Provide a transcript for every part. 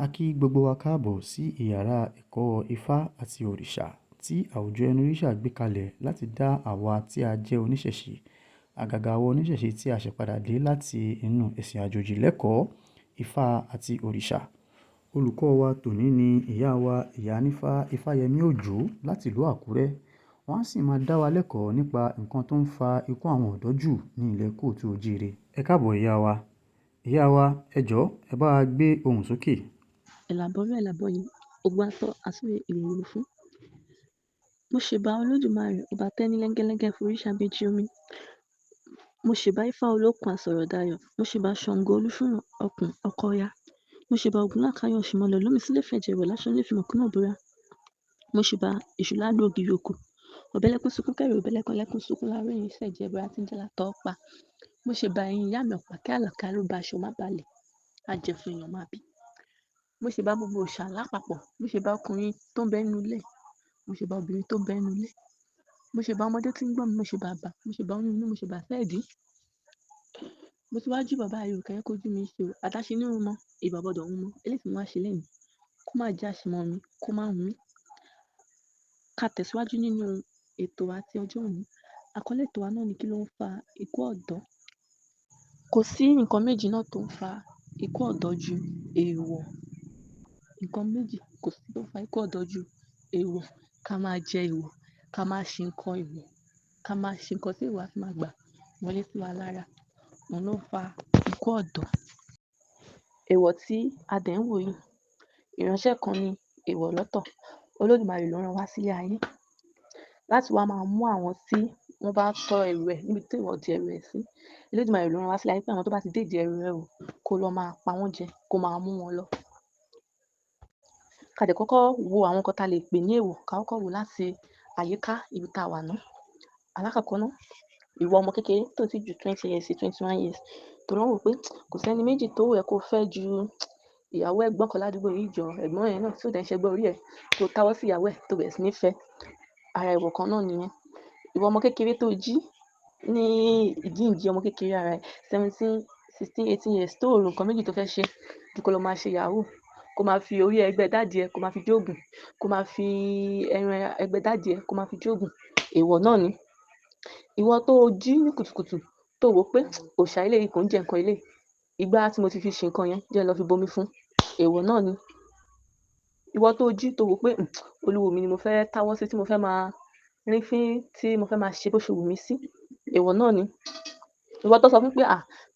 A kí gbogbo wa káàbọ̀ sí ìyàrá ẹ̀kọ́ Ifá àti Òrìṣà tí àwùjọ Ẹnu-Rírà gbé kalẹ̀ láti dá àwa tí a jẹ́ oníṣẹ̀ṣe, àgàgà àwa oníṣẹ̀ṣe tí a ṣẹ̀ padà dé láti inú ẹ̀sìn àjòjì lẹ́kọ̀ọ́ Ifá àti Òrìṣà. Olùkọ́ wa tòní ni ìyá wa Ìyánífá Ifáyẹmí Òjó láti ìlú Àkúrẹ́. Wọ́n á sì máa dá wa lẹ́kọ̀ọ́ nípa nǹkan tó ń fa ikú àwọn ọ̀dọ́ jù ní ilẹ̀ Kóòtù Òjíire. Ẹ káàbọ̀ ìyá wa. Ìyá wa, ẹ jọ̀ọ́ ẹ bá wa gbé ohùn sókè. Ẹ̀làbọ̀rú ẹ̀làbọ̀yè, ogun aṣọ àsúre ìròrò fún. Mo ṣèbà Olódùmarè, ọba tẹ́ní lẹ́ngẹ́lẹ́ngẹ́ foríṣàbẹ́jì omi. Mo ṣèbà Ifá olókun àsọ̀rọ̀dayọ̀. Mo ṣèbà Ṣàngó olúfúnràn ọkùn ọkọ Ọya. Mo ṣèbà Ògún lákàáyọ̀ òṣìmọ̀lẹ̀ lómi sílẹ̀ fẹ̀jẹ̀ wẹ̀ láṣọ nílé fìmọ̀ kúnà búra. Mo ṣèbà Èṣù ládùn ògiri òkò. Ọ̀bẹ́lẹ́kún sunkún kẹ́rù ọ̀bẹ́lẹ́kún lẹ́kún sunkún láàárọ̀ yìí ṣẹ̀jẹ̀ búra tí ń jẹ́ látọ̀ pa. Mo ṣèbà ẹ̀yin ìyá mi ọ̀pá kí àlàkà ló ba aṣọ má balẹ̀. Ajẹ̀fun èèyàn má bí. Mo ṣèbà gbogbo òòṣà lápapọ̀. Mo ṣèbà ọkùnrin tó ń bẹ nínú ilé. Mo ṣèbà obìnrin tó ń bẹ nínú ilé. Mo ṣèbà ọmọdé tí ń gbọ́ mi. Mo ṣèbà àgbà. Mo ṣèbà oyún inú. Mo ṣèbà sẹ́ẹ̀dí. Mo ti wá jí bàbá ayò kẹ́yẹ́ kójú mi ṣe o. Àdáṣe nínú mọ́, ìbàbọ̀dọ̀ ń mọ́. Eléyìí tí mo wá ṣe lẹ́yìn. Kó má jẹ́ àṣemọ́ mi, kó má hun mí. Ká tẹ̀síwájú nínú ètò àti ọjọ́ òní. Àkọlé ètò wa náà ni kí ló ń fa ikú ọ̀dọ́. Kò sí nǹkan méjì náà tó ń fa ikú ọ̀dọ́ ju èèwọ̀. Nǹkan méjì kò sí tó ń fa ikú ọ̀dọ́ ju èèwọ̀. Ká máa jẹ èèwọ̀, ká máa ṣe nǹkan èèwọ̀, ká máa ṣe nǹkan tí èèwọ̀ á fi máa gbà wọlé sí wa lára. Òun ló ń fa ikú ọ̀dọ́. Èèwọ̀ tí a dẹ̀ ń wò yìí, ìránṣẹ́ kan ni èèwọ̀ lọ́tọ̀. Olódùmarè ló rán wá sílé ayé láti wá máa mú àwọn tí wọ́n bá tọ́ ẹrù ẹ̀ níbi tí èèwọ̀ di ẹrù ẹ̀ sí. Olódùmarè ló rán wá sílé ayé pé àwọn tó bá ti dé ìdí ẹrù ẹ̀ o, kó lọ máa pa wọ́n jẹ, kó máa mú wọn lọ. Ká dẹ̀ kọ́kọ́ wo àwọn nǹkan tá lè pè ní èèwọ̀. Ká kọ́kọ́ wò láti àyíká ibi tá wà ná. Alákọ̀ọ́kọ́ ná, ìwọ ọmọ kékeré tó ti ju 20 years sí 21 years. Tó rán wò pé kò sẹ́ni méjì tó wù ẹ́ kó fẹ́ ju ìyàwó ẹ̀gbọ́n kan ládùúgbò yìí jọ. Ẹ̀gbọ́n yẹn náà tí ó dẹ̀ ń ṣẹgbẹ́ orí ẹ̀ tó táwọ́ sí ìyàwó ẹ̀ tó bẹ̀rẹ̀ sí ní fẹ́. Ara èèwọ̀ kan náà nìyẹn. Ìwọ ọmọ kékeré tó jí ní ìjíǹjí ọmọ kékeré ara ẹ̀ 17, 16, 18 years tó rò nǹkan méjì tó fẹ́ ṣe ju kó lọ máa ṣe yahoo. Kó máa fi orí ẹgbẹ́ dádì ẹ kó máa fi jóògùn. Kó máa fi ẹran ẹgbẹ́ dádì ẹ kó máa fi jóògùn. Èèwọ̀ náà ni. Ìwọ tó jí ní kùtùkùtù tó wò pé òòṣà eléyìí kò ń jẹ nǹkan eléyìí. Ìgbà tí mo ti fi ṣe nǹkan yẹn jẹ́ lọ fi bomi fún. Èèwọ̀ náà ni. Ìwọ tó jí tó wò pé olúwo mi ni mo fẹ́ táwọ́ sí tí mo fẹ́ máa rín fín tí mo fẹ́ máa ṣe bó ṣe wù mí sí. Èèwọ̀ náà ni. Ìwọ tó sọ fún pé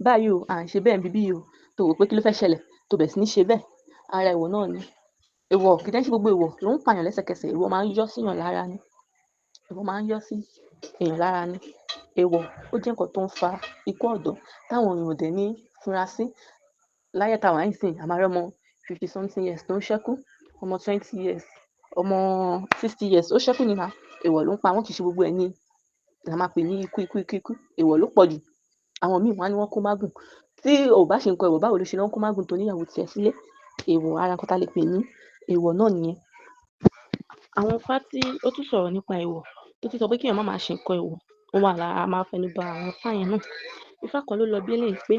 báyìí o, à ń ṣe bẹ́ẹ̀ níbí o. Tó wò pé kí ló fẹ́ ṣẹlẹ̀ tó bẹ̀rẹ̀ sí ní ṣe bẹ́ẹ̀. Ara èèwọ̀ náà ni. Èèwọ̀ kì í dẹ́ ṣe gbogbo èèwọ̀ ló ń pààyàn lẹ́sẹ̀kẹsẹ̀. Èèwọ̀ máa ń yọ́ sí èèyàn lára ni. Èèwọ̀ máa ń yọ́ sí èèyàn lára ni. Èèwọ̀ ó jẹ́ nǹkan tó ń fa ikú ọ̀dọ́ táwọn èèyàn ò dẹ̀ ní fura sí. Láyé táwa yìí sìn, a máa rí ọmọ 50 something years tó ń ṣẹ́kú. Ọmọ 20 years, ọmọ 60 years ó ṣẹ́kú nínú. Èèwọ̀ ló ń pa wọ́n kì í ṣe gbogbo ẹ̀ ni la máa pè ní ikú. Èèwọ̀ ló pọ̀ jù. Àwọn míì wọ́n á ní wọ́n kó mágùn. Tí ò bá ṣe nǹkan èèwọ̀ báwo ló ṣe lọ́ kó mágùn tó níyàwó tiẹ̀ sílé. Èèwọ̀ ara nǹkan tá lè pè ní èèwọ̀ náà nìyẹn. Àwọn Ifá tí ó tún sọ̀rọ̀ nípa èèwọ̀ tó ti sọ pé kí èèyàn má máa ṣe nǹkan èèwọ̀. Ó wà lára máa fẹnu ba àwọn Ifá yẹn náà. Ifá kan ló lọ bí eléyìí pé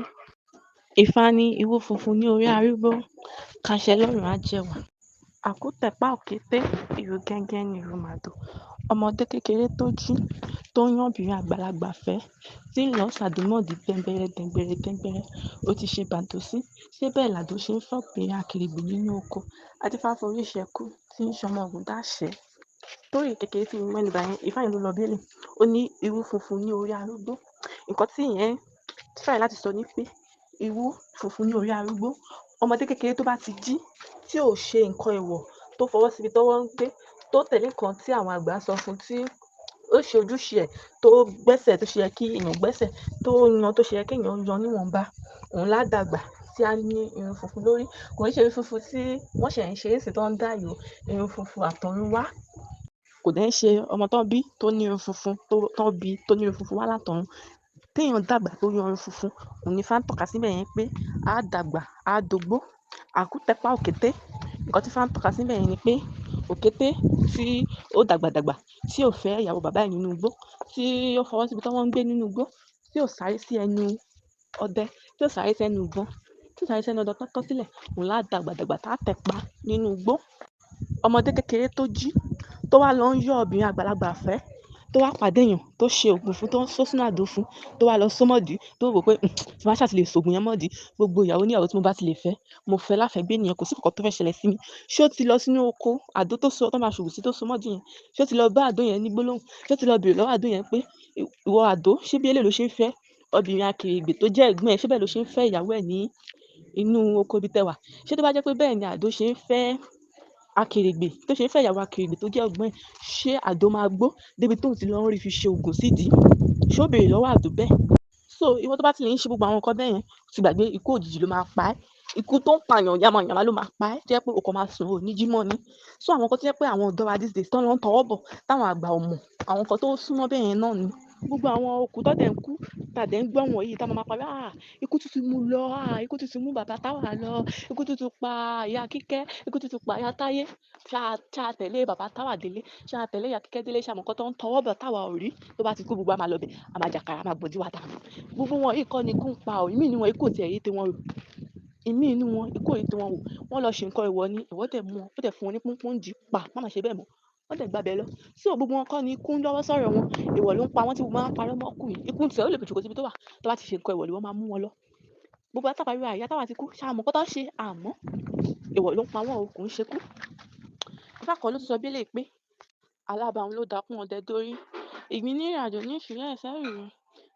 Ifá ní irú funfun ní orí arúgbó, kàṣẹ lọ́rùn á jẹwà. Àkútẹ̀pá òkété, ìrù gẹ́ngẹ́ ni ìrù màdò. Ọmọdé kékeré tó jí tó ń yán obìnrin àgbàlagbà fẹ́ tí ń lọ ṣàdúmọ̀dì gbẹ̀ngbẹ̀rẹ̀. Ó ti ṣe bàǹtò sí. Ṣé bẹ́ẹ̀ làdó ṣe ń fọ́ pé akèrègbè nínú oko. Adífá forí ṣẹkú tí ń ṣọmọ Ògún dáṣẹ́. Torí kékeré tí mo mẹ́nu bà yẹn, Ifá yẹn ló lọ bí eléyìí. Ó ní irú funfun ní orí arúgbó. Nǹkan tí ìyẹn try láti sọ ni pé irú funfun ní orí arúgbó. Ọmọdé kékeré tó bá ti jí tí ò ṣe nǹkan èèwọ̀ tó fọwọ́ síbi tọ́wọ́ ń gbé tó tẹ̀lé nǹkan tí àwọn àgbà sọ fún tí ó ṣe ojúṣe ẹ̀ tó gbẹ́sẹ̀ tó ṣe yẹ kí èèyàn gbẹ́sẹ̀ tó yan tó ṣe yẹ kí èèyàn yan níwọ̀nba. Òun lá dàgbà tí a ní irun funfun lórí. Kò ń ṣe irun funfun tí wọ́n ṣẹ̀ ń ṣe èsì tó ń dá yò. Irun funfun àtọ̀runwá. Kò dẹ̀ ń ṣe ọmọ tó bí tó ní irun funfun tó bí tó ní irun funfun wá látọ̀run. Tí èèyàn dàgbà tó yan irun funfun, òun ní Ifá ń tọ́ka síbẹ̀ yẹn pé á dàgbà, á dógbó. Àkútẹ̀pá òkété. Nǹkan tí Ifá ń tọ́ka síbẹ̀ yẹn ni pé òkété tí ó dàgbà tí ò fẹ́ ìyàwó bàbá ẹ̀ nínú igbó, tí ó fọwọ́ síbi tí wọ́n ń gbé nínú igbó, tí ò sáré sí ẹnu ọdẹ, tí ò sáré sí ẹnu ìbọn. tí ò sáré sẹ́nu ọ̀dọ̀ tán sílẹ̀ òun lá dàgbàdàgbà tá tẹ̀ pa nínú igbó. Ọmọdé kékeré tó jí tó wá lọ ń yọ́ obìnrin àgbàlagbà fẹ́ tó wá pàdé èèyàn tó ṣe òògùn fún tó ń só sínú àdó fún tó wá lọ só mọ́dì tó wò pé tí wọ́n ṣáà ti lè ṣògùn yẹn mọ́dì gbogbo ìyàwó níyàwó tí mo bá ti lè fẹ́ mo fẹ́ láfẹ̀gbé nìyẹn kò sí kankan tó fẹ́ ṣẹlẹ̀ sí mi. Ṣé ó ti lọ sínú oko àdó tó so tó máa ṣògùn sí tó so mọ́dì yẹn ṣé ó ti lọ bá àdó yẹn ní gbólóhùn ṣé ó ti lọ bèrè lọ́wọ́ àdó yẹn pé ìwọ àdó ṣé bí eléyìí ló ṣe ń fẹ́ obìnrin akèrègbè tó jẹ́ ẹ̀gbọ́n ẹ̀ ṣé bẹ́ẹ̀ ló ṣe ń fẹ́ ìyàwó ẹ̀ ní inú oko ibi tẹwà ṣé tó bá jẹ́ pé bẹ́ẹ̀ ni àdó ṣe ń fẹ́ akèrègbè tó ṣe ń fẹ́ ìyàwó akèrègbè tó jẹ́ ẹ̀gbọ́n ẹ̀ ṣé àdó máa gbó débi tóun ti lọ ń rí fi ṣe òògùn sídìí ṣé ó béèrè lọ́wọ́ àdó bẹ́ẹ̀. So ìwọ tó bá ti lè ń ṣe gbogbo àwọn nǹkan bẹ́ẹ̀ yẹn ti gbàgbé ikú òjijì ló máa pa ẹ́ ikú tó ń pààyàn yamayama ló máa pa ẹ́ tó jẹ́ pé o kàn máa sùn ò ní jí mọ́ ni. So àwọn nǹkan tó jẹ́ pé àwọn ọ̀dọ́ wa these days tán lọ ń tọwọ́ bọ̀ táwọn àgbà ò mọ̀ àwọn nǹkan tó súnmọ́ bẹ́ẹ̀ yẹn náà ni gbogbo àwọn òkú tó dẹ̀ ń kú tàdé ń gbọ́ wọ̀nyí tá máa parí ikú tuntun mú lọ ikú tuntun mú bàbá táwa lọ ikú tuntun pa ìyá kíkẹ́ ikú tuntun pa ìyá táyé ṣáà tẹ̀lé bàbá táwa délé ṣáà tẹ̀lé ìyá kíkẹ́ délé ṣáà mọ̀ nǹkan tó ń tọwọ́ bọ̀ táwa ò rí tó bá ti kú gbogbo àmà lọ bẹ̀ àmà jàkàrà àmà gbòdì wà dànù gbogbo wọn yìí kọ́ ni ikú ń pa ò ìmí inú wọn ikú ò tiẹ̀ yé tiwọn rò ìmí inú wọn ikú ò yé tiwọn wò wọ́n lọ ṣe nǹkan ìwọ ni ìwọ dẹ̀ mú wọn ó dẹ̀ fún wọn ní pọ́npọ́n jì pa má má ṣe bẹ́ẹ̀ mọ́ wọ́n dẹ̀ gbàbẹ̀ lọ sí gbogbo wọn kọ́ ni ikú ń lọ́wọ́ sọ̀rọ̀ wọn èèwọ̀ ló ń pa wọ́n tí gbogbo wọn á parọ́ mọ́ kù yìí ikú tiẹ̀ ó lè bùjùkọ́ síbi tó wà tó bá ti ṣe nǹkan èèwọ̀ wọ́n máa mú wọn lọ gbogbo àtàparí ìyá táwa ti kú ṣáà mọ̀ kọ́ tó ṣe àmọ́ èèwọ̀ ló ń pa wọ́n o kò ń ṣe kú. Ifá kan ló tún sọ bí eléyìí pé alábàáhùn ló dákún ọdẹ dórí ìgbín ní ìrìnàjò ní ìṣúyẹ́ ẹ̀sẹ́ rèé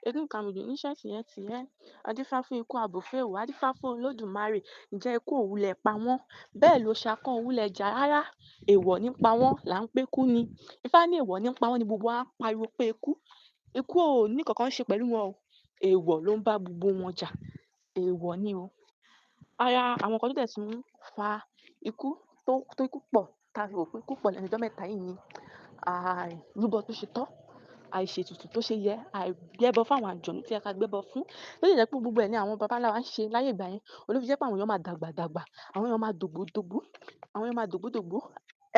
egún kàmùdù níṣẹ́ tìyẹ́ adífá fún ikú àbòfẹ́wò adífá fún olódùmarè ǹjẹ́ ikú òwúlẹ̀ pa wọ́n bẹ́ẹ̀ ló ṣakán òwúlẹ̀ jà rárá èèwọ̀ ní pa wọ́n là ń pé kú ni Ifá ní èèwọ̀ ní pa wọ́n ni gbogbo wa pariwo pé ikú ò ní kankan ṣe pẹ̀lú wọn o èèwọ̀ ló ń bá gbogbo wọn jà èèwọ̀ ni o. Ara àwọn nǹkan tó dẹ̀ tún fa ikú tó ikú pọ̀ tá a fi rò pé ikú pọ̀ lẹ́nu ọjọ́ mẹ́ta yìí ni àìrúbọ tó ṣe tọ́ àìṣètùtù tó ṣe yẹ àìgbẹ́bọ fún àwọn àjọ̀nú tí ẹ ká gbẹ́bọ fún tó lè jẹ́ pé gbogbo ẹ̀ ní àwọn babaláwa ń ṣe láyé ìgbà yẹn olófi jẹ́ pé àwọn èèyàn máa dàgbà àwọn èèyàn máa dògbò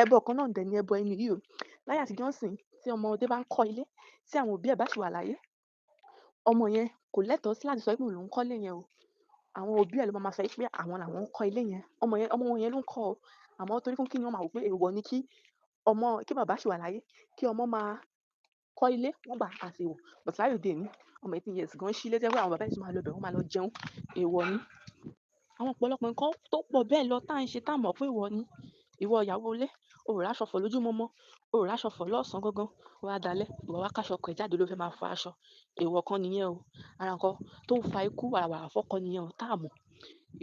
ẹbọ kan náà dẹ̀ ni ẹbọ ẹni yìí o láyé àtijọ́ sìn tí ọmọdé bá ń kọ́ ilé tí àwọn òbí ẹ̀ bá ṣì wà láyé ọmọ yẹn kò lẹ́tọ̀ọ́ sí láti sọ pé òun ló ń kọ́lé yẹn o àwọn òbí ẹ̀ ló máa sọ pé àwọn làwọn ń kọ́ ilé yẹn ọmọ yẹn ló ń kọ́ o àmọ́ torí fún kí ni wọ́n máa wò pé èèwọ̀ ni kí bàbá ṣì wà láyé kí ọmọ máa kọ́ ilé wọ́n gbà àṣewò but láyé òde òní ọmọ 18 years gan ṣí ilé tẹ́ pé àwọn bàbá yìí tún máa lọ bẹ̀ wọ́n máa lọ jẹun èèwọ̀ ni àwọn ọ̀pọ̀lọpọ̀ nǹkan tó pọ̀ bẹ́ẹ̀ lọ tá à ń ṣe tá à mọ̀ pé èèwọ̀ ni ìwọ ìyàwó ilé o ò ráṣọ fọ̀ lójúmọmọ o ò ráṣọ fọ̀ lọ́sàn gangan o wá dalẹ̀ ìwọ wá káṣọ ọkọ ẹ̀ jáde ló fẹ́ máa fọ aṣọ èèwọ̀ kan nìyẹn o ara nǹkan tó ń fa ikú wàràwàrà fọ́kọ nìyẹn o tá à mọ̀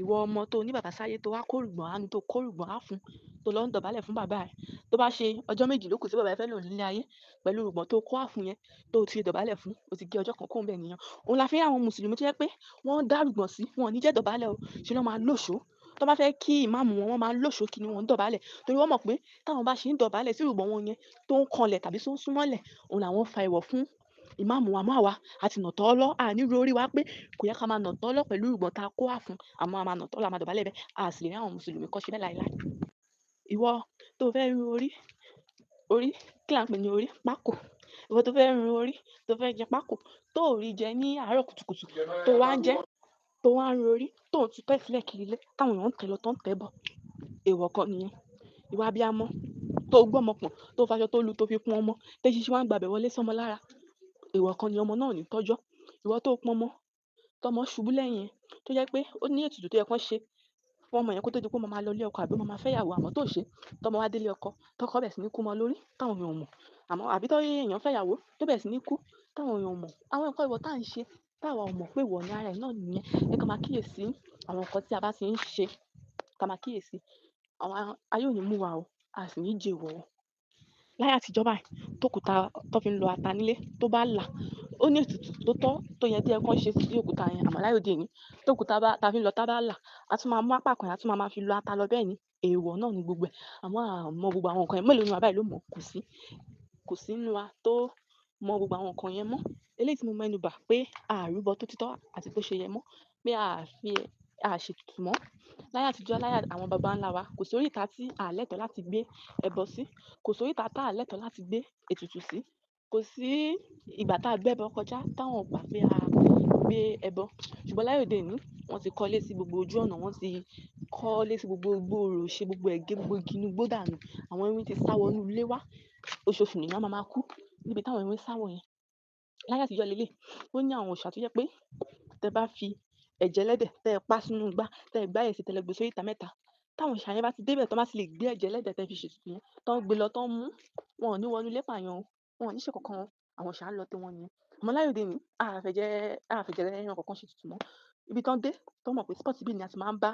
ìwọ ọmọ tó ní bàbá sáyé tó wá kórùgbọ̀n á ní tó kórùgbọ̀n á fún tó lọ ń dọ̀bálẹ̀ fún bàbá ẹ̀ tó bá ṣe ọjọ́ méjì ló kù sí bàbá ẹ̀ fẹ́ lò nílé ayé pẹ̀lú rùgbọ̀n tó kó àfún yẹn tó ti dọ̀bálẹ̀ fún o ti gé ọjọ́ kan kóun bẹ́ẹ̀ nìyẹn òun la fi rí àwọn mùsùlùmí tó jẹ́ pé wọ́n dá rùgbọ̀n sí wọn ò ní jẹ́ dọ̀bálẹ̀ o ṣe ló máa lóṣòó tó bá fẹ́ kí ìmáàmù wọn máa lóṣòó kí ni wọ́n ń dọ̀bálẹ̀ torí wọ́n mọ̀ pé táwọn bá ṣe ń dọ̀bálẹ̀ sí rùgbọ̀n wọn yẹn tó ń kanlẹ̀ tàbí tó ń súnmọ́lẹ̀ òun làwọn fa ìwọ̀ fún ìmáàmù wa máa wá àti nàtọ́ ọlọ́ àníru orí wa pé kò yẹ ká máa nàtọ́ ọlọ́ pẹ̀lú rùgbọ̀n tá a kó àfún àmọ́ a máa nàtọ́ ọlọ́ a máa dọ̀bálẹ̀ bẹ́ẹ̀ a sì lè rí àwọn mùsùlùmí kọ́ ṣe bẹ́ẹ̀ láìláì ìwọ tó fẹ́ ru orí kí là ń pè ní orí pákò ìwọ tó fẹ́ ru orí tó fẹ́ jẹ pákò tó ò rí jẹ ní àárọ̀ kùtùkùtù tó wá ń jẹ tó wá ń ru orí tó ń tutọ́ ìsílẹ̀ kiri ilé táwọn èèyàn ń tẹ̀ lọ tó ń tẹ̀ bọ̀ èèwọ̀ kan nìyẹn ìwà abiyamọ tó gbọ́mọ pọ̀n tó faṣọ tó lu tó fi pọn ọmọ tẹ́ṣíṣí wá ń gbàbẹ̀ wọlé sọ́mọ lára èèwọ̀ kan ni ọmọ náà ní tọ́jọ́ ìwọ tó pọn ọmọ tọmọ ṣubú lẹ́yìn tó jẹ́ pé ó ní ètùtù tó yẹ kán ṣe fún ọmọ yẹn kó tó di pé ó máa lọ ilé ọkọ àbí ó máa fẹ́ yàwó àmọ́ tó ṣe tọmọ wá délé ọkọ tọkọ bẹ̀ sí ní kú mọ́ lórí táwọn èèyàn mọ̀ àmọ́ àbí tó èèyàn fẹ́ yàwó tó bẹ̀ sí ní kú táwọn èèyàn mọ̀ àwọn nǹkan ìwọ tá à ń ṣe táwa ò mọ̀ pé ìwọ ní ara ẹ̀ náà nìyẹn ẹ ká máa kíyèsí àwọn nǹkan tí a bá ti ń ṣe ká máa kíyèsí àwọn ayé ò ní mú wa o a sì ní jẹ ìwọ̀ o láyé àtijọ́ báyìí tókùtà tó fi ń lo ata nílé tó bá là ó ní ètùtù tó tọ́ tó yẹ tí ẹ kàn ṣe sí òkúta yẹn àmọ́ láyé òde òní tókùtà tá fi ń lọ tá bá là a tún máa mú apá kan yẹn a tún máa fi lo ata lọ bẹ́ẹ̀ ni èèwọ̀ náà ni gbogbo ẹ̀ àmọ́ àmọ́ gbogbo àwọn nǹkan yẹn mélòó ni wa báyìí ló mọ̀ kò sí nínú wa tó mọ gbogbo àwọn nǹkan yẹn mọ́ eléyìí tí mo mẹ́nu bà pé àrúbọ tó títọ́ àti bó ṣe yẹ mọ́ pé a ṣètùtù mọ́ láyé àtijọ́ láyé àwọn baba ńlá wa kò sí oríta tí a lẹ́tọ̀ọ́ láti gbé ẹbọ sí kò sí oríta tá a lẹ́tọ̀ọ́ láti gbé ètùtù sí kò sí ìgbà tá a gbẹ́bọ kọjá táwọn gbà pé gbé ẹbọ. Ṣùgbọ́n láyé òde òní, wọ́n ti kọ́lé sí gbogbo ojú ọ̀nà, wọ́n ti kọ́lé sí gbogbo gbòòrò, ṣe gbogbo ẹ̀gẹ́, gbogbo igi inú igbó dànù. Àwọn ewín ti sá wọnú ilé wá. Oṣooṣù nìyẹn máa kú níbi táwọn ewín sá wọ̀ yẹn. Láyé àtijọ́ lélẹ̀, ó ní àwọn òòṣà tó jẹ́ pé tẹ bá fi ẹ̀jẹ̀ ẹlẹ́dẹ̀ tẹ pa sínú igbá, tẹ gbá ẹ̀sìn tẹ lọ gbé sórí ìta mẹ́ta. Táwọn òòṣà yẹn bá ti débẹ̀, tó bá ti lè gbé ẹ̀jẹ̀ ẹlẹ́dẹ̀ tẹ fi ṣètùtù yẹn, tó ń gbé lọ tó ń mú, wọn ò ní wọnú ilé pààyàn o, wọn ò ní ṣe kankan o. Àwọn òòṣà lọ tí wọ́n nìyẹn. Àmọ́ láyé òde òní, a fẹ̀jẹ̀ ẹran kankan ṣètùtù mọ́. Ibi tó ń dé, tó mọ̀ pé spot bí ni a ti máa ń bá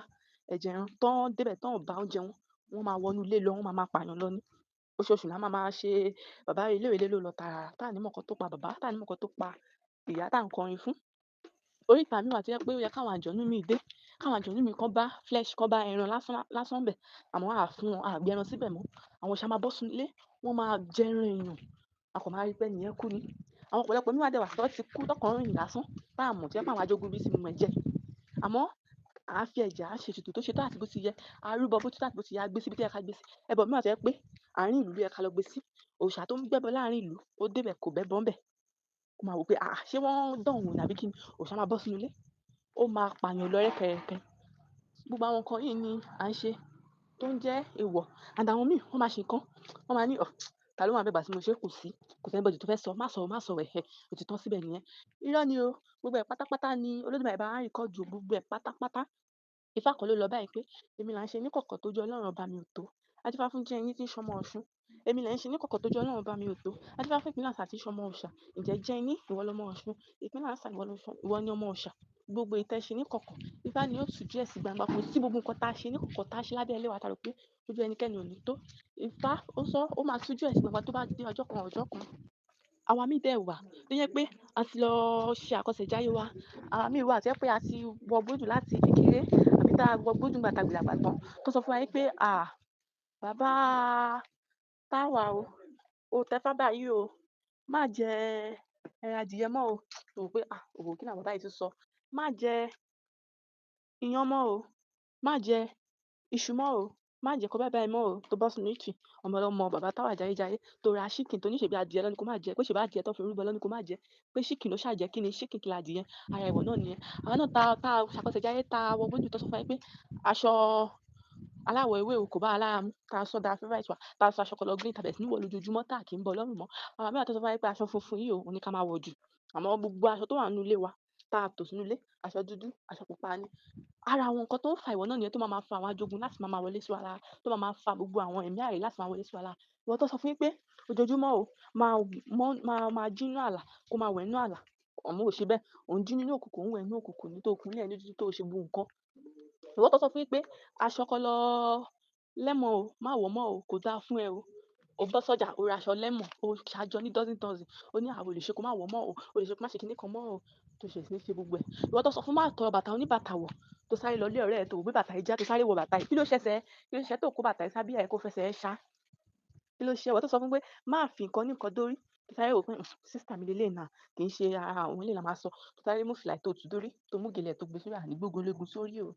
ẹ̀jẹ̀ ẹran, tó ń débẹ̀ tó ń bá oúnjẹ wọn, wọ́n máa wọnú ilé lọ, wọ́n máa pààyàn lọ ní. Oṣooṣù la máa ṣe bàbá ilé ìwé ló lọ tààrà, táà ní mọ̀ọ́kọ́ tó pa bàbá, táà ní mọ̀ọ́kọ́ tó pa ìyá tá à ń kọrin fún. Oríta mi wà tó jẹ́ pé ó yẹ káwọn àjọ̀nú mi dé, káwọn àjọ̀nú mi kan bá flesh, kan bá ẹran lásán bẹ̀. Àmọ́ a fún wọn, a gbé ẹran síbẹ̀ mọ́. Àwọn òòṣà máa bọ́ sínú ilé, wọ́n máa jẹ ẹran èèyàn. A kò máa rí pé ẹniyẹn kú ni. Àwọn ọ̀pọ̀lọpọ̀ mi wà dẹ̀ wà tó ti kú tọkàn rìn lásán, tá a mọ̀ tí pé àwọn ajogun bí sínú ẹ̀jẹ̀. Àmọ́ a fi ẹ̀jẹ̀, a ṣe ètùtù tó ṣe tó àti bó ti yẹ, a rúbọ bó ti tó àti bó ti yẹ, a gbé síbi tí ẹ ká gbé sí. Ẹbọ mi wà tó jẹ́ pé àárín ìlú ló yẹ ká lọ gbé sí. Òòṣà tó ń gbẹ́bọ láàárín ìlú, ó débẹ̀ kò bẹ́bọ ńbẹ̀. Ó máa wò pé ṣé wọ́n dán òun àbí kí ni? Òòṣà máa bọ́ sínú ilé, ó máa pààyàn lọ rẹ́kẹrẹ̀kẹ. Gbogbo àwọn nǹkan yìí ni à ń ṣe tó ń jẹ́ èèwọ̀. And àwọn míì wọ́n máa ṣe nǹkan, wọ́n máa ní ta ló wà níbẹ̀ ìgbà tí mo ṣe kò sí. Kò sí anybody tó fẹ́ sọ, má sọ ẹ̀hẹ̀, ó ti tán síbẹ̀ nìyẹn. Irọ́ ni o. Gbogbo ẹ̀ pátápátá ni Olódùmarè bá wa record gbogbo ẹ̀ pátápátá. Ifá kan ló lọ báyìí pé èmi là ń ṣe ní kọ̀kọ̀ tójú Ọlọ́run ọba mi ò tó. Adífá fún jẹ́ ẹyin tí ń ṣọmọ Ọ̀ṣun. Èmi là ń ṣe ní kọ̀kọ̀ tójú Ọlọ́run ọba mi ò tó. Adífá fún ìpínlẹ̀ Àṣà tí ń ṣọmọ Ọ̀ṣà. Ǹjẹ́ jẹ́ ẹni ìwọ lọmọ Ọ̀ṣun. Ìpínlẹ̀ Àṣà ìwọ ni ọmọ Ọ̀ṣà. Gbogbo ìtẹ́ ṣe ní kọ̀kọ̀. Ifá ni ó tú díẹ̀ sí gbangba kò sí gbogbo nǹkan tá a ṣe ní kọ̀kọ̀ tá a ṣe lábẹ́ ilé wa tá rò pé ojú ẹnikẹ́ni ò ní tó. Ifá ó sọ, ó máa tú díẹ̀ sí gbangba tó bá dé ọjọ́ kan. Àwa míì dẹ̀ wà tó jẹ́ pé a ti lọ ṣe àkọsẹ̀jáyé wa. Àwa míì wà tó jẹ́ pé a ti wọ gbódù láti kékeré àbí tá a wọ gbódù nígbà tá a gbìdàgbà tán tó sọ fún wa pé bàbá Táwà o tẹfá báyìí o, má jẹ ẹran adìyẹ mọ́ o. Mo rò pé òwò kí làwọn bàbá yìí tún sọ. Má jẹ iyán mọ́ o, má jẹ iṣu mọ́ o, má jẹ nǹkan báyìí mọ́ o. Tó bọ́ sínú ìtì, ọmọ bàbá Táwà jayéjayé tó ra chicken tó ní ṣèbí adìyẹ lọ ní kó má jẹ, pé ṣèbí adìyẹ tó fi rúbọ lọ ní kó má jẹ, pé chicken ló ṣàjẹ́ kí ni chicken kí ladìyẹ. Ara èèwọ̀ náà nìyẹn. Àwa náà tá ṣàkọsẹ̀jáyé tá wọ gbódù tó sọ fún wa pé aṣọ aláwọ̀ ewé o kò bá wa lára mu, tá sọ dá favourite wa, tá sọ aṣọ colour green tàbí ní wọ̀ lójoojúmọ́ tá kì í bọ́ lọ́rùn mọ́. Àwa mìíràn tó sọ fún wa pé aṣọ funfun yìí o ní ká máa wọ̀ jù. Àmọ́ gbogbo aṣọ tó wà nínú ilé wa tá tò sínú ilé, aṣọ dúdú, aṣọ pupa ni. Ara àwọn nǹkan tó ń fa ìwọ náà nìyẹn tó máa fa àwọn ajogun láti máa wọlé sí wa lára, tó máa fa gbogbo àwọn ẹ̀mí àìrí láti máa wọlé sí wa lára. Ìwọ tó sọ fún mi pé ojoojúmọ́ o máa jí inú àlà, kó máa wẹ̀ inú àlà. Àmọ́ ò ṣe bẹ́ẹ̀. Ò ń jí nínú òkùnkùn, ò ń wẹ̀ nínú òkùnkùn ní tó kúnlẹ̀ ní dúdú tó ṣe gbogbo nǹkan. Ìwọ tó sọ fún mi pé aṣọ colour lemon o má wọ̀ mọ́ o, kò dáa fún ẹ o. O bọ́ sọ́jà, o ra aṣọ lemon, o ṣàjọ ní dozen. O ní àwọn olùṣe kó má wọ̀ mọ́ o, olùṣe kó má ṣe kíní kan mọ́ o. Tó ṣe ṣe gbogbo ẹ̀. Ìwọ tó sọ fún má tọrọ bàtà oníbàtà wọ̀, tó sáré lọ ilé ọ̀rẹ́ ẹ tó wò pé bàtà yìí já tó sáré wọ bàtà yìí. Kí ló ṣe tó kó bàtà yìí sábíà ẹ kó fẹsẹ̀ ẹ ṣá? Kí ló ṣe? Ìwọ tó sọ fún pé má fi nǹkan ní nǹkan dórí, tó sáré wò pé sister mi lélẹ̀ náà kì í ṣe ara òun lè la máa sọ. Tó sáré mú fìlà tó tú dórí, tó mú gèlè tó gbé sórí àní gbógun ológun sórí o.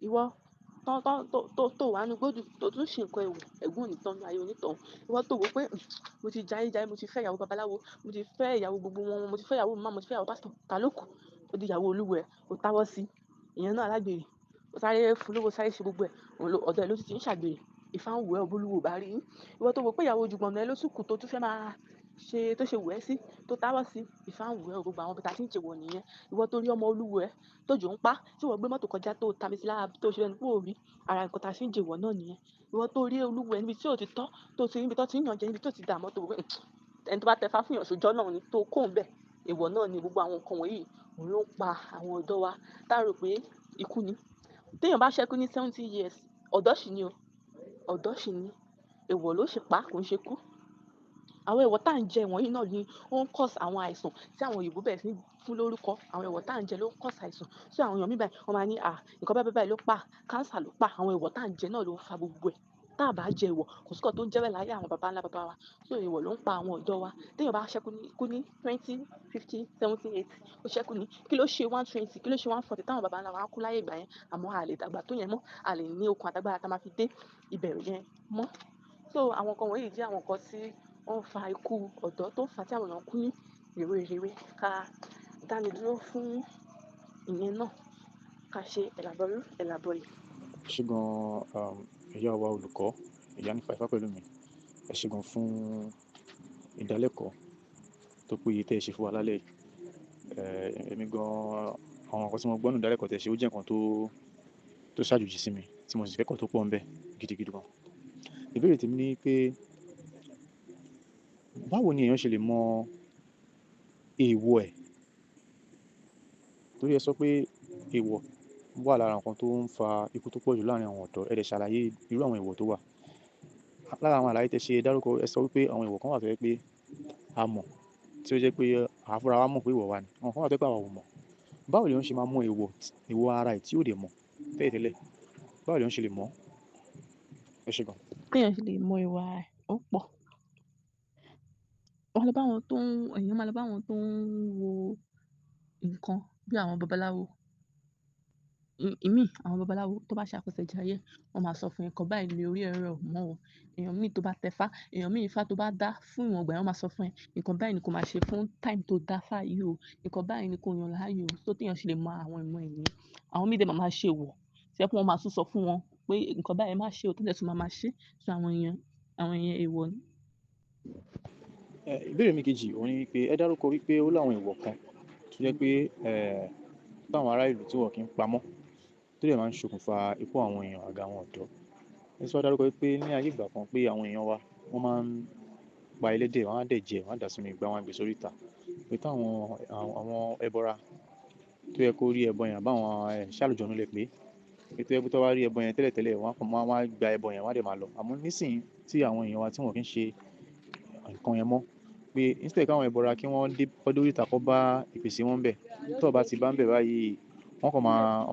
Ìwọ tó wà nínú gbódù tó tún ṣe nǹkan ẹ̀gún onítàn ní ayé onítàn. Ìwọ tó wò pé mo ti jayé, mo ti fẹ́ ìyàwó babaláwo, mo ti fẹ́ ìyàwó gbogbo wọn, mo ti fẹ́ ìyàwó màmá, mo ti fẹ́ ìyàwó pásítọ̀, ta ló kù? Ó di ìyàwó olúwẹ̀, ó táwọ́ sí. Ìyẹn náà alágbèrè. Ó sáré fún lówó, sáré ṣe gbogbo ẹ̀. Ọ̀dọ̀ ẹ̀ ló ti ń ṣàgbèrè. Ifá ń wò ẹ́ olúwo bá rí. Ìwọ tó wò pé ìyàwó ojúgbọ̀n ẹ ló tún kù tó tún fẹ́ máa ṣe tó ṣe wù ẹ́ sí, tó táwọ́ sí. Ifá ń wò ẹ́ gbogbo àwọn ibi tá tí ń ṣe wọ̀ nìyẹn. Ìwọ tó rí ọmọ olúwo ẹ tó jò ń pa, tí ìwọ gbé mọ́tò kọjá tó ta mi sí lára tó ṣe ẹni pé ò rí ara nǹkan tá ṣe ń jẹ́wọ̀ náà nìyẹn. Ìwọ tó rí olúwo ẹ níbi tí ò ti tọ́, tó ti níbi tó ti ń yànjẹ níbi tó ti dà mọ́ tó wò pé ẹni tó bá tẹfá fún ìyàn ṣòjọ́ náà ni tó kó ń bẹ̀. Èèwọ̀ náà ni gbogbo àwọn nǹkan wọ̀nyí òun ló ń pa àwọn ọ̀dọ́ wa tá rò pé ikú ni. Tí èèyàn bá ṣẹ́kù ní 70 years, ọ̀dọ́ sì ni o. Ọ̀dọ́ sì ni. Èèwọ̀ ló ṣe pa, kò ń ṣe kú. Àwọn èèwọ̀ tá ń jẹ wọ̀nyí náà ni ó ń cause àwọn àìsàn tí àwọn òyìnbó bẹ̀rẹ̀ sí fún lórúkọ. Àwọn èèwọ̀ tá ń jẹ ló ń cause àìsàn. So àwọn èèyàn mi báyìí wọ́n máa ní nǹkan báyìí ló pa, cancer ló pa. Àwọn èèwọ̀ tá ń jẹ náà ló ń fa gbogbo ẹ̀. Tá bá jẹ èèwọ̀, kò sí nǹkan tó ń jẹ́ bẹ́ẹ̀ láyé àwọn baba ńlá baba wa. So èèwọ̀ ló ń pa àwọn ọ̀dọ́ wa. Tí èèyàn bá ṣẹ́kù ní 20, 50, 70, 80, ó ṣẹ́kù ní kí ló ṣe 120, kí ló ṣe 140 táwọn baba ńlá wa kú láyé ìgbà yẹn. Àmọ́ a lè dàgbà tó yẹn mọ́. A lè ní okun àtàgbàrà tá máa fi dé ìbẹ̀rù yẹn mọ́. So àwọn nǹkan wọ̀nyí jẹ́ àwọn nǹkan tí ó ń fa ikú ọ̀dọ́ tó ń fa tí àwọn èèyàn kú ní rèwerèwe ká dáni dúró fún ìyẹn náà ká ṣe ẹ̀làbọ̀rú. Ṣé gan ìyá wa olùkọ́ ìyá nípa Ifápẹ̀lúmi, ẹ ṣé gan fún ìdálẹ́kọ̀ọ́ tó péye tẹ́ ẹ ṣe fún wa lálẹ́ yìí. Èmi gan àwọn nǹkan tí mo gbọ́ nínú ìdálẹ́kọ̀ọ́ tẹ́ ẹ ṣe ó jẹ́ nǹkan tó ṣàjòjì sí mi tí mo sì fẹ́ kọ́ tó pọ̀ ń bẹ gidigidi gan. Ìbéèrè tèmi ni pé báwo ni èèyàn ṣe lè mọ èèwọ̀ ẹ̀? Torí ẹ sọ pé èèwọ̀ wà lára nǹkan tó ń fa ikú tó pọ̀jù láàrin àwọn ọ̀dọ́. Ẹ dẹ̀ ṣàlàyé irú àwọn èèwọ̀ tó wà. Lára àwọn àlàyé tẹ́ ṣe dárúkọ, ẹ sọ wípé àwọn èèwọ̀ kan wà tó jẹ́ pé a mọ̀, tí ó jẹ́ pé àwa fúnra wa mọ̀ pé èèwọ̀ wà ní. Àwọn kan wà tó jẹ́ pé àwa ò mọ̀. Báwo lèèyàn ṣe máa mọ èèwọ̀ ara ẹ̀ tí ò dẹ̀ mọ̀ tẹ́lẹ̀tẹ́lẹ̀? Báwo lèèyàn ṣe lè mọ̀? Ẹ ṣé gan. Téèyàn ṣe lè mọ ìwà ẹ̀ ó pọ̀. Èèyàn máa lọ bá àwọn tó ń wo nǹkan bí àwọn babaláwo. Àwọn babaláwo tó bá ṣe àkọsẹ̀jayé, wọ́n máa sọ fún ẹ nǹkan báyìí ní orí ẹ̀rọ mọ́ o. Èèyàn míì tó bá tẹfá, èèyàn míì ifá tó bá dá fún ìwọ̀n ìgbà yẹn, wọ́n máa sọ fún ẹ nǹkan báyìí ni kó máa ṣe fún time tó dá fá yìí o. Nǹkan báyìí ni kó yàn láàyò. So téèyàn ṣe lè mọ àwọn ìmọ̀ ẹ̀ nìyẹn. Àwọn míì dẹ̀ máa ṣe èèwọ̀. Tó jẹ́ pé wọ́n máa tún sọ fún wọn pé nǹkan báyìí ẹ má ṣe o, tó dẹ̀ tún máa ṣe. So àwọn ìyẹn èèwọ̀ ni. Ìbéèrè mi kejì òun ni wípé ẹ dárúkọ wípé ó láwọn èèwọ̀ kan tó jẹ́ pé táwọn ará ìlú tí wọ́n kì í pamọ́ tó dẹ̀ máa ń ṣokùnfà ikú àwọn èèyàn àgàgà àwọn ọ̀dọ́. Ẹ tún wá dárúkọ wípé ní ayé ìgbà kan pé àwọn èèyàn wa wọ́n máa ń pa ẹlẹ́dẹ̀, wọ́n á dẹ̀ jẹ, wọ́n á dà sínú igbá, wọ́n á gbé sórí ìta. Pé àwọn ẹbọra tó yẹ kó rí ẹbọ yẹn àbáwọn ṣàlùjọ̀nnú lẹ pé tó yẹ kó tó wá rí ẹbọ yẹn tẹ́lẹ̀tẹ́lẹ̀ wọ́n á gba ẹbọ yẹn wọ́n á dẹ̀ máa lọ. Àmọ́ nísìnyí tí àwọn èèyàn wa tí wọ́n kì í ṣe nǹkan yẹn mọ́ pé instead káwọn ẹbọra kí wọ́n dé orí ìta kó bá ìpèsè wọn bẹ̀, tó bá ti bá ń bẹ̀ báyìí wọ́n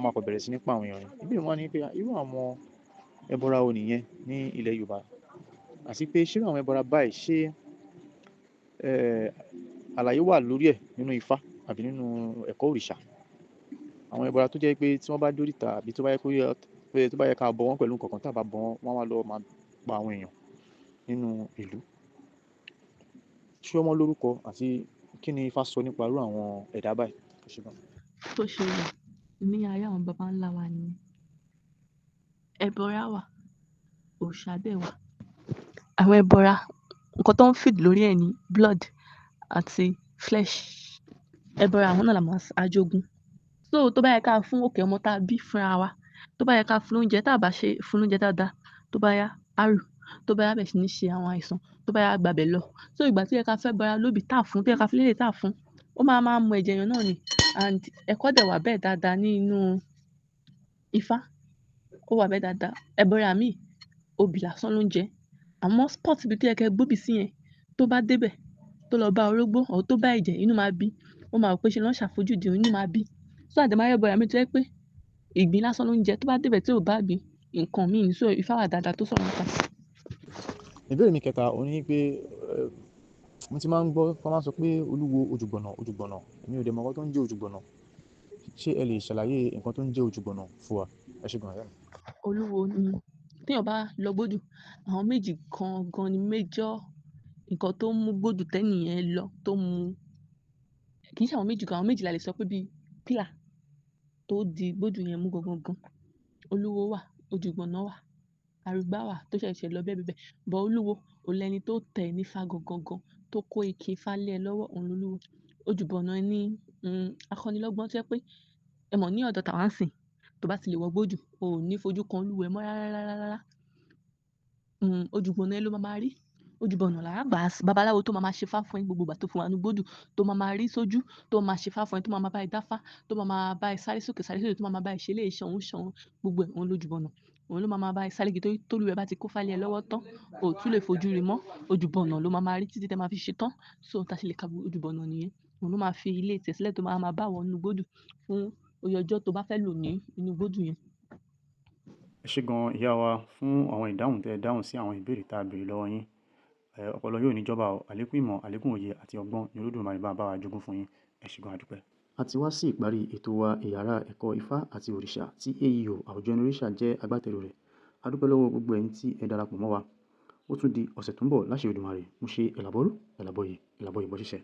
máa kọ̀ bẹ̀rẹ̀ sí ní pa àwọn èèyàn ni. Ìbéèrè wọn ni pé irú àwọn ẹbọra wo nìyẹn ní ilẹ̀ Yorùbá? Àti pé ṣé irú àwọn ẹbọra báyìí ṣé àlàyé wà lórí ẹ̀ nínú Ifá àbí nínú ẹ̀kọ́ òrìṣà? Àwọn ẹbọra tó jẹ́ pé tí wọ́n bá dé orí ìta àbí tó bá yẹ ká bọ wọ́n pẹ̀lú nǹkan kan tá bá bọ wọ́n wá lọ máa pa àwọn èèyàn nínú ìlú. Ṣé wọ́n lórúkọ àti kí ni Ifá sọ nípa irú àwọn ẹ̀dá báyìí? Ẹ ṣé gan. Tó ṣe wà ní ayé àwọn baba ńlá wa nìyẹn. Ẹbọra wà, òòṣà dẹ̀ wà. Àwọn ẹbọra nǹkan tó ń feed lórí ẹ̀ ní blood àti flesh. Ẹbọra àwọn náà la máa ajogun. So tó bá yẹ ká fún òkè ọmọ tá a bí fúnra wa, tó bá yẹ ká fún lóúnjẹ tá a bá ṣe fún lóúnjẹ dáadáa, tó bá yá á rù, tó bá yá bẹ̀ sí ní ṣe àwọn àìsàn, tó bá yá gbàbẹ̀ lọ. So ìgbà tí ó yẹ ká fẹ́ bọra lóbì tá a fún, tó yẹ ká fi lélẹ̀ tá a fún, ó máa mú ẹ̀jẹ̀ èèyàn náà ni. And ẹ̀kọ́ dẹ̀ wà bẹ́ẹ̀ dáadáa nínú Ifá. Ó wà bẹ́ẹ̀ dáadáa. Ẹbọra míì obì lásán ló ń jẹ. Àmọ́ spot ibi tó yẹ kẹ́ gbóbì sí yẹn tó bá débẹ̀ tó lọ bá orógbó or tó bá ẹ̀jẹ̀ inú máa bí. Ó máa rò pé ṣe ló ń ṣàfojúdi inú máa bí. So àdèmáyé ẹbọra míì tó jẹ́ pé ìgbín lásán ló ń jẹ, tó bá débẹ̀ tí ò bá gbìn nǹkan míì ní. So Ifá wà dáadáa tó sọ̀rọ̀ nípa. Ìbéèrè mi kẹta òun ni pé mo ti máa ń gbọ́ kí wọ́n máa sọ pé olúwo ojúgbọ̀nà èmi ò dẹ̀ mọ̀ nǹkan tó ń jẹ́ ojúgbọ̀nà. Ṣé ẹ lè ṣàlàyé nǹkan tó ń jẹ́ ojúgbọ̀nà fún wa? Ẹ ṣé gan ìyá mi. Olúwo ni téèyàn bá lọ gbódù, àwọn méjì gangan ni major nǹkan tó mú gbódù tẹ́nìyẹn lọ tó mú. Kì í ṣe àwọn méjì gan, àwọn méjì la lè sọ pé bíi pillar tó di gbódù yẹn mú gangan. Olúwo wà, ojúgbọ̀nà wà, àrùgbá wà tó ṣẹ̀ṣẹ̀ lọ bẹ́ẹ̀. But olúwo òun lẹni tó tẹ̀ nífá gangan tó kó ike Ifá lé ẹ lọ́wọ́, òun lolúwo. Ojúgbọ̀nà ni akọ́nilọ́gbọ́n tó jẹ́ pé ẹ mọ̀ ní ọ̀dọ̀ tàwa ń sìn tó bá ti lè wọ gbódù o ò ní fojú kan olúwo ẹ mọ́ rárá. Ojúgbọ̀nà ẹ ló máa rí. Ojúgbọ̀nà làrágbà babaláwo tó máa ṣe fá fún ẹ gbogbo ìgbà tó fún wa ní gbódù, tó máa rí sójú, tó máa ṣe fá fún ẹ, tó máa bá ẹ dáfá, tó máa bá ẹ sáré sókè sáré sódò, tó máa bá ẹ ṣe eléyìí ṣọ̀hún gbogbo ẹ̀ òun lójúgbọ̀nà. Òun ló máa bá ẹ sáré gidi tólúwa ẹ bá ti kó fá lé ẹ lọ́wọ́ tán, o ò tún lè fojú rí mọ́. Ojúgbọ̀nà ló máa rí títí tẹ máa fi ṣe tán. So tá ṣe lè ka ojúgbọ̀nà nìyẹn. Òun ló máa fi ilé tiẹ̀ sílẹ̀ tó máa bá wọ inú gbódù fún oye ọjọ́ tó bá fẹ́ lò ní inú gbódù yẹn. Ẹ ṣé gan ìyá wa fún àwọn ìdáhùn tẹ́ ẹ dáhùn sí àwọn ìbéèrè tá a béèrè lọ́wọ́ yín. Ọpọlọ yóò ní jọba o. Àlékún ìmọ̀, àlékún òye àti ọgbọ́n ni Olódùmarè bá wa jogún fún yín. Ẹ ṣé gan a dúpẹ́. A ti wá sí ìparí ètò wa ìyàrá ẹ̀kọ́ Ifá àti òrìṣà tí AEO Àwùjọ Onírìṣà jẹ́ agbátẹrù rẹ̀. A dúpẹ́ lọ́wọ́ gbogbo ẹ̀yin tí ẹ darapọ̀ mọ́ wa. Ó tún di ọ̀sẹ̀ tó ń bọ̀ láṣẹ Olódùmarè. Mo ṣe ẹ̀làbọ̀rú, ẹ̀làbọ̀yè bọ́ ṣíṣẹ́.